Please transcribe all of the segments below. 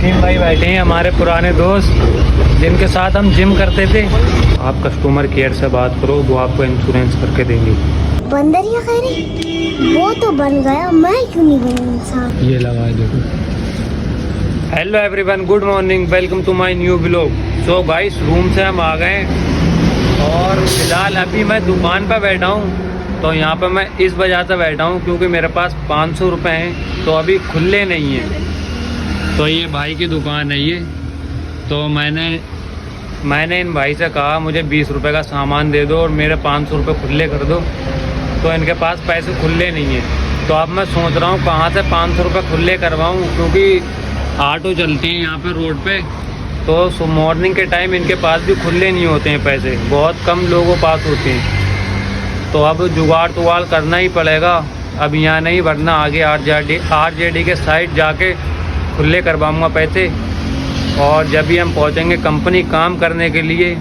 रहीम भाई बैठे हैं, हमारे पुराने दोस्त जिनके साथ हम जिम करते थे। आप कस्टमर केयर से बात करो, वो आपको इंश्योरेंस करके देंगे। बंदर या खैर वो तो बन गया, मैं क्यों नहीं बनी इंसान। ये लगा देखो। Hello everyone, good morning, welcome to my new blog. So guys, room से हम आ गए और फिलहाल अभी मैं दुकान पर बैठा हूँ। तो यहाँ पर मैं इस वजह से बैठा हूँ क्योंकि मेरे पास 500 रुपये हैं, तो अभी खुले नहीं हैं। तो ये भाई की दुकान है ये। तो मैंने इन भाई से कहा मुझे 20 रुपये का सामान दे दो और मेरे 500 रुपये खुले कर दो। तो इनके पास पैसे खुले नहीं हैं। तो अब मैं सोच रहा हूँ कहाँ से 500 रुपये खुले करवाऊँ, क्योंकि ऑटो चलते हैं यहाँ पे रोड पे। तो मॉर्निंग के टाइम इनके पास भी खुले नहीं होते हैं पैसे, बहुत कम लोगों के पास होते हैं। तो अब जुगाड़ तुगाड़ करना ही पड़ेगा। अब यहाँ नहीं, वरना आगे आरजेडी के साइड जाके खुले करवाऊँगा पैसे। और जब भी हम पहुँचेंगे कंपनी काम करने के लिए,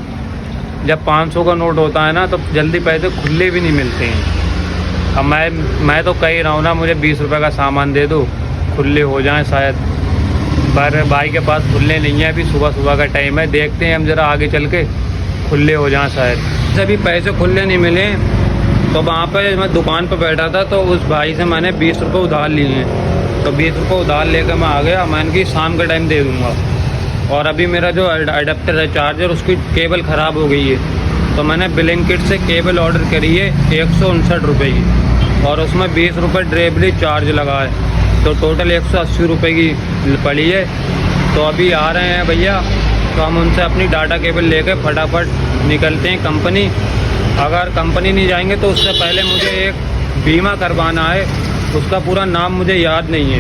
जब 500 का नोट होता है ना, तो जल्दी पैसे खुले भी नहीं मिलते हैं। अब मैं तो कह ही रहा हूँ ना, मुझे 20 रुपये का सामान दे दो, खुले हो जाएं शायद। पर भाई के पास खुले नहीं है, अभी सुबह का टाइम है, देखते हैं हम ज़रा आगे चल के खुले हो जाएं शायद। अभी पैसे खुले नहीं मिले, तो वहाँ पर मैं दुकान पर बैठा था, तो उस भाई से मैंने 20 रुपये उधार लिए हैं। तो 20 रुपये उधार लेकर मैं आ गया। मैं इनकी शाम के टाइम दे दूँगा। और अभी मेरा जो अडेप्टर है चार्जर, उसकी केबल ख़राब हो गई है। तो मैंने ब्लिंकिट से केबल ऑर्डर करी है 159 रुपये की, और उसमें 20 रुपये डिलीवरी चार्ज लगा है। तो टोटल 180 रुपये की पड़ी है। तो अभी आ रहे हैं भैया, तो हम उनसे अपनी डाटा केबल लेकर फटाफट निकलते हैं कंपनी। अगर कंपनी नहीं जाएंगे तो उससे पहले मुझे एक बीमा करवाना है, उसका पूरा नाम मुझे याद नहीं है,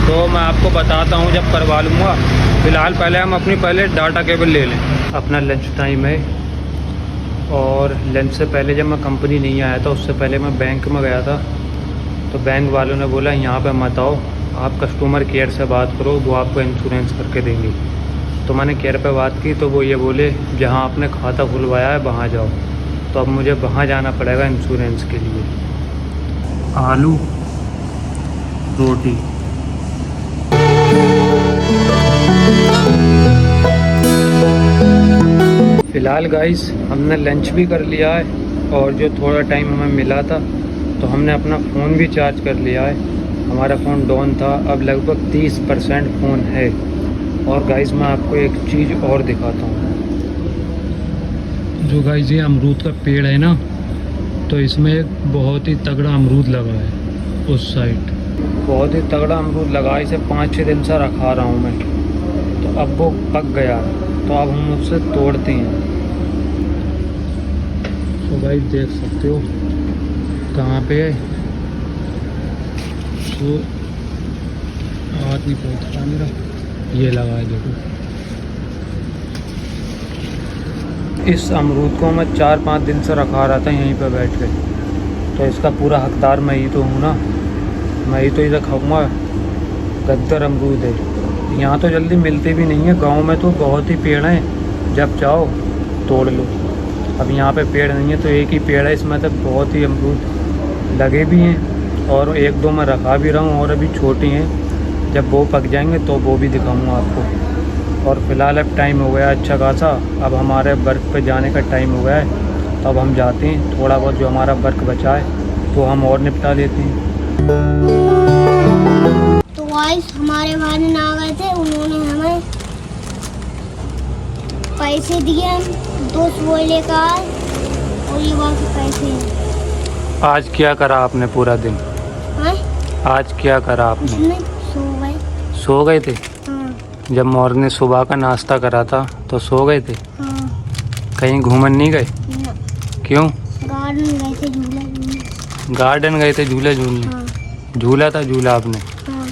तो मैं आपको बताता हूँ जब करवा लूँगा। फ़िलहाल पहले हम अपनी डाटा केबल ले लें। अपना लंच टाइम है, और लंच से पहले जब मैं कंपनी नहीं आया था, उससे पहले मैं बैंक में गया था। तो बैंक वालों ने बोला यहाँ पे मत आओ, आप कस्टमर केयर से बात करो, वो आपको इंश्योरेंस करके देंगे। तो मैंने केयर पे बात की, तो वो ये बोले जहाँ आपने खाता खुलवाया है वहाँ जाओ। तो अब मुझे वहाँ जाना पड़ेगा इंश्योरेंस के लिए। आलू रोटी। फ़िलहाल गाइस, हमने लंच भी कर लिया है, और जो थोड़ा टाइम हमें मिला था तो हमने अपना फ़ोन भी चार्ज कर लिया है। हमारा फ़ोन डाउन था, अब लगभग 30% फ़ोन है। और गाइस, मैं आपको एक चीज़ और दिखाता हूँ। जो गाइस ये अमरूद का पेड़ है ना, तो इसमें एक बहुत ही तगड़ा अमरूद लगा है उस साइड। बहुत ही तगड़ा अमरूद लगा, इसे 5-6 दिन से रखा रहा हूँ मैं। तो अब वो पक गया, तो अब हम उससे तोड़ते हैं। तो गाइस देख सकते हो कहाँ पे है, तो हाथ नहीं पहुँच रहा मेरा, ये लगा है देखो। इस अमरूद को मैं 4-5 दिन से रखा रहा था यहीं पे बैठ के। तो इसका पूरा हकदार मैं ही तो हूँ ना, मैं ही तो इसे खाऊंगा। गद्दर अमरूद है, यहाँ तो जल्दी मिलते भी नहीं है। गांव में तो बहुत ही पेड़ हैं, जब चाहो तोड़ लो। अब यहाँ पे पेड़ नहीं है, तो एक ही पेड़ है, इसमें तो बहुत ही अमरूद लगे भी हैं, और 1-2 मैं रखा भी रहा हूँ, और अभी छोटी हैं। जब वो पक जाएंगे तो वो भी दिखाऊंगा आपको। और फ़िलहाल अब टाइम हो गया अच्छा खासा, अब हमारे वर्क पे जाने का टाइम हो गया है। तो अब हम जाते हैं, थोड़ा बहुत जो हमारा वर्क बचा है तो हम और निपटा लेते हैं। तो गाइस, हमारे भाई आ गए थे, उन्होंने हमें पैसे दिए, 200 लेकर आए, और ये बाकी पैसे हैं। आज क्या करा आपने पूरा दिन? हाँ? आज क्या करा आपने? सो गए थे? हाँ। जब मॉर्निंग सुबह का नाश्ता करा था तो सो गए थे? हाँ। कहीं घूमन नहीं गए? ना। क्यों? गार्डन गए थे झूला झूलने। गार्डन गए थे झूले झूलने? हाँ। झूला था झूला आपने? हाँ।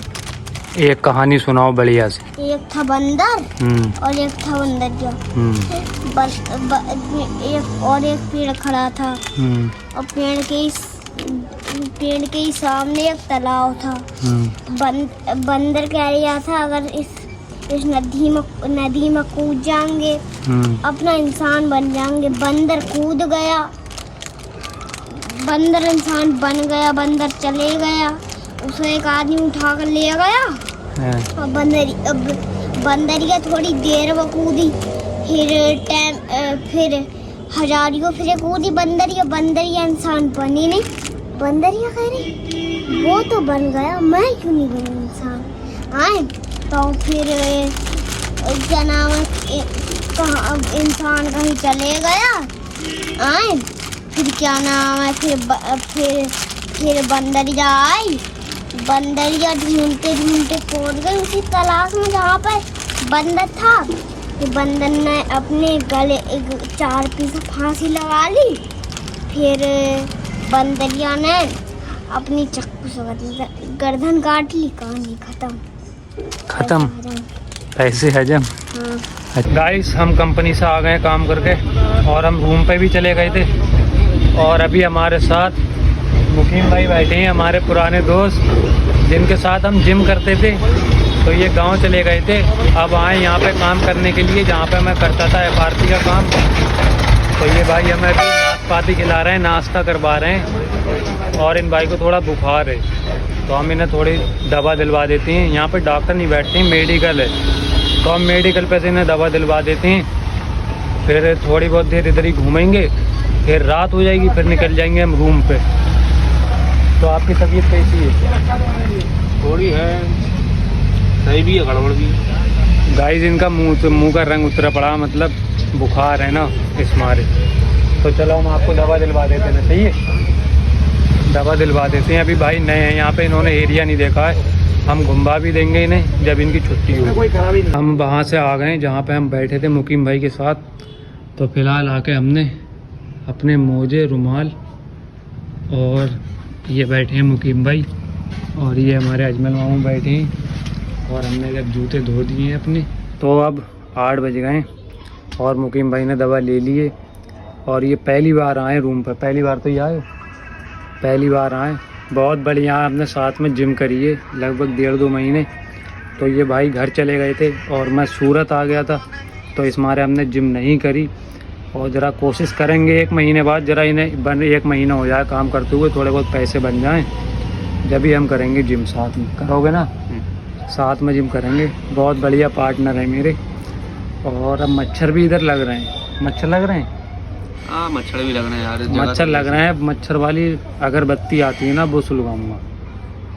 एक कहानी सुनाओ बढ़िया से। एक था बंदर और एक था बंदर जो एक पेड़ खड़ा था, और पेड़ के ही सामने एक तालाब था। बंदर कह रहा था अगर इस नदी में कूद जाएंगे अपना इंसान बन जाएंगे। बंदर कूद गया, बंदर इंसान बन गया, बंदर चले गया, उसे एक आदमी उठा कर ले गया और बंदरिया थोड़ी देर में कूदी, फिर हजारियों फिर कूदी बंदरिया इंसान बनी नहीं। बंदरिया कह रही वो तो बन गया, मैं क्यों नहीं बनी इंसान। आए तो फिर क्या नाम है, कहाँ इंसान कहीं चले गया। आए फिर क्या नाम है, फिर बंदरिया आई। बंदरिया ढूंढते ढूंढते पहुंच गई उसी तलाश में जहाँ पर बंदर था। तो बंदर ने अपने गले 4 पीस फांसी लगा ली। फिर बंदरिया ने अपनी चाकू से गर्दन काट ली। कहानी खत्म। पैसे हजम। हाँ। गाइस हम कंपनी से आ गए काम करके और हम रूम पे भी चले गए थे। और अभी हमारे साथ मुकीम भाई बैठे हैं, हमारे पुराने दोस्त जिनके साथ हम जिम करते थे। तो ये गांव चले गए थे, अब आए यहाँ पे काम करने के लिए जहाँ पे मैं करता था FRP का काम। तो ये भाई हमें भी नाशपाती खिला रहे हैं, नाश्ता करवा रहे हैं। और इन भाई को थोड़ा बुखार है तो हम इन्हें थोड़ी दवा दिलवा देते हैं। यहाँ पे डॉक्टर नहीं बैठते हैं, मेडिकल है, तो हम मेडिकल पे से इन्हें दवा दिलवा देते हैं। फिर थोड़ी बहुत देर इधर ही घूमेंगे, फिर रात हो जाएगी, फिर निकल जाएंगे हम रूम पे। तो आपकी तबीयत कैसी है? थोड़ी है, सही भी है, गड़बड़ भी है। गाइस इनका मुंह का रंग उतरा पड़ा, मतलब बुखार है ना इस मारे। तो चलो हम आपको दवा दिलवा देते हैं, सही है, दवा दिलवा देते हैं। अभी भाई नए हैं यहाँ पे, इन्होंने एरिया नहीं देखा है, हम घुमा भी देंगे इन्हें जब इनकी छुट्टी हो। हम वहाँ से आ गए जहाँ पे हम बैठे थे मुकीम भाई के साथ। तो फिलहाल आके हमने अपने मोजे, रुमाल, और ये बैठे हैं मुकीम भाई और ये हमारे अजमल मामू बैठे हैं। और हमने जब जूते धो दिए हैं अपने। तो अब 8 बज गए और मुकीम भाई ने दवा ले लिए। और ये पहली बार आए रूम पर, पहली बार तो ये आए, पहली बार आए। बहुत बढ़िया, आपने साथ में जिम करी है लगभग 1.5-2 महीने। तो ये भाई घर चले गए थे और मैं सूरत आ गया था, तो इस मारे हमने जिम नहीं करी। और ज़रा कोशिश करेंगे 1 महीने बाद, ज़रा इन्हें 1 महीना हो जाए काम करते हुए, थोड़े बहुत पैसे बन जाएं, जब भी हम करेंगे जिम। साथ में करोगे ना? साथ में जिम करेंगे। बहुत बढ़िया पार्टनर है मेरे। और अब मच्छर भी इधर लग रहे हैं, मच्छर लग रहे हैं। हाँ, मच्छर भी लग रहे हैं यार, मच्छर लग रहे हैं। मच्छर वाली अगरबत्ती आती है ना, वो सुलगाऊंगा।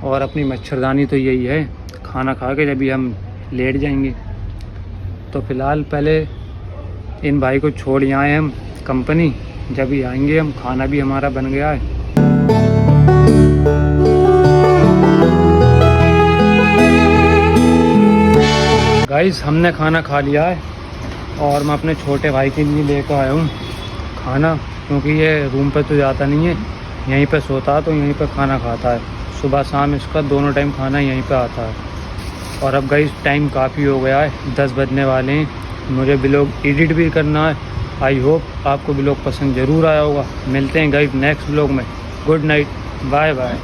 और अपनी मच्छरदानी तो यही है, खाना खा के जब भी हम लेट जाएंगे। तो फिलहाल पहले इन भाई को छोड़ आए हम कंपनी, जब भी आएंगे हम। खाना भी हमारा बन गया है। गाइस हमने खाना खा लिया है और मैं अपने छोटे भाई के लिए लेकर आया हूँ खाना, क्योंकि ये रूम पे तो जाता नहीं है, यहीं पे सोता है, तो यहीं पे खाना खाता है। सुबह शाम इसका दोनों टाइम खाना यहीं पे आता है। और अब गाइस टाइम काफ़ी हो गया है, 10 बजने वाले हैं। मुझे ब्लॉग एडिट भी करना है। आई होप आपको ब्लॉग पसंद ज़रूर आया होगा। मिलते हैं गाइस नेक्स्ट ब्लॉग में। Good night, bye bye.